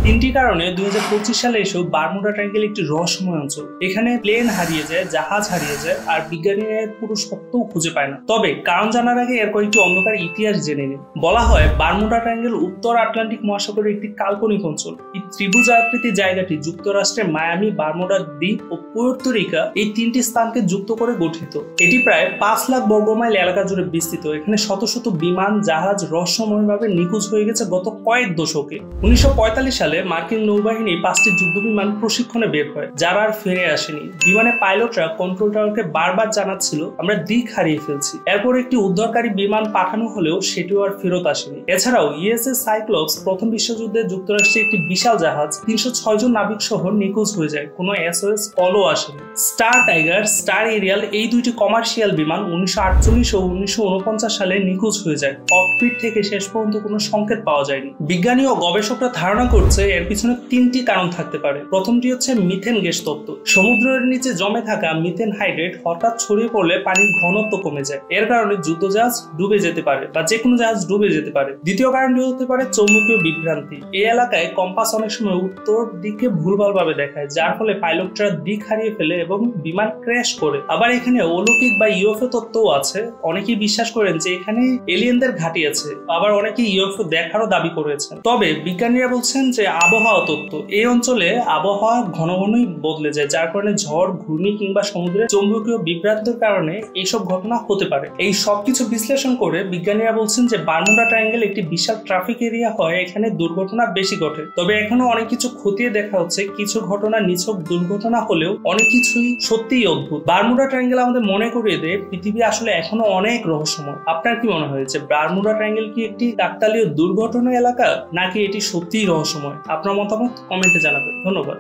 তিনটি কারণে 2025 সালে এসেও বারমুডা ট্রায়াঙ্গেল একটি রহস্যময় অঞ্চল। এখানে প্লেন হারিয়ে যায়, জাহাজ হারিয়ে যায়, আর বিজ্ঞানীরা এর পুরো সত্যও খুঁজে পায় না। তবে কারণ জানার আগে এর কয়েকটি অন্ধকার ইতিহাস জেনে নিন। বলা হয় বারমুডা ট্রায়াঙ্গেল উত্তর আটলান্টিক মহাসাগরের একটি কাল্পনিক অঞ্চল। এই ত্রিভুজ আকৃতির জায়গাটি যুক্তরাষ্ট্রের মায়ামি, বারমুডা দ্বীপ ও পুয়ের্তো রিকা এই তিনটি স্থানকে যুক্ত করে গঠিত। এটি প্রায় 5 লাখ বর্গমাইল এলাকা জুড়ে বিস্তৃত। এখানে শত শত বিমান, জাহাজ রহস্যময়ভাবে নিখোঁজ হয়ে গেছে গত কয়েক দশকে। 1945 সালে মার্কিন নৌবাহিনী 5টি যুদ্ধ বিমান প্রশিক্ষণে বের হয়, যারা আর ফিরে আসেনি। বিমানে পাইলটরা কন্ট্রোল টাওয়ারকে বারবার জানাচ্ছিল আমরা দিক হারিয়ে ফেলছি। এরপর একটি উদ্ধারকারী বিমান পাঠানো হলেও সেটিও আর ফেরত আসেনি। এছাড়াও ইউএসএস সাইক্লোপস প্রথম বিশ্বযুদ্ধে যুক্তরাষ্ট্রের একটি বিশাল জাহাজ 306 জন নাবিক সহ নিখোঁজ হয়ে যায়, কোনো এসওএস কলও আসেনি। স্টার টাইগার, স্টার এরিয়াল এই দুইটি কমার্শিয়াল বিমান 1948 ও 1949 সালে নিখোঁজ হয়ে যায়। ককপিট থেকে শেষ পর্যন্ত কোনো সংকেত পাওয়া যায়নি। বিজ্ঞানী ও গবেষকরা ধারণা করছে এর পিছনে তিনটি কারণ থাকতে পারে। প্রথমটি হচ্ছে মিথেন গ্যাস তত্ত্ব। সমুদ্রের নিচে জমে থাকা মিথেন হাইড্রেট হঠাৎ ছড়িয়ে পড়লে পানির ঘনত্ব কমে যায়। এর কারণে যুদ্ধজাহাজ ডুবে যেতে পারে বা যে কোনো জাহাজ ডুবে যেতে পারে। দ্বিতীয় কারণটি হতে পারে চৌম্বকীয় বিভ্রান্তি। এই এলাকায় কম্পাস অনেক সময় উত্তর দিকে ভুলভালভাবে দেখায়, যার ফলে পাইলটরা দিক হারিয়ে ফেলে এবং বিমান ক্র্যাশ করে। আবার এখানে অলৌকিক বা ইউএফও তত্ত্বও আছে। অনেকেই বিশ্বাস করেন যে এখানে এলিয়েনদের ঘাঁটি আছে, আবার অনেকে ইউএফও দেখারও দাবি করেছেন। তবে বিজ্ঞানীরা বলছেন যে আবহাওয়া তত্ত্ব, এই অঞ্চলে আবহাওয়া ঘন ঘনই বদলে যায়, যার কারণে ঝড়, ঘূর্ণি কিংবা সমুদ্রের চৌম্বকীয় বিভ্রান্তির কারণে এইসব ঘটনা হতে পারে। এই সবকিছু বিশ্লেষণ করে বিজ্ঞানীরা বলছেন যে বারমুডা ট্রায়াঙ্গেল একটি বিশাল ট্রাফিক এরিয়া হয়, এখানে দুর্ঘটনা বেশি ঘটে। তবে এখনো অনেক কিছু খতিয়ে দেখা হচ্ছে। কিছু ঘটনা নিছক দুর্ঘটনা হলেও অনেক কিছুই সত্যিই অদ্ভুত। বারমুডা ট্রায়াঙ্গেল আমাদের মনে করিয়ে দেয় পৃথিবী আসলে এখনো অনেক রহস্যময়। আপনার কি মনে হয় যে বারমুডা ট্রায়াঙ্গেল কি একটি কাকতালীয় দুর্ঘটনা এলাকা, নাকি এটি সত্যিই রহস্যময়? আপনার মতামত কমেন্টে জানাবেন। ধন্যবাদ।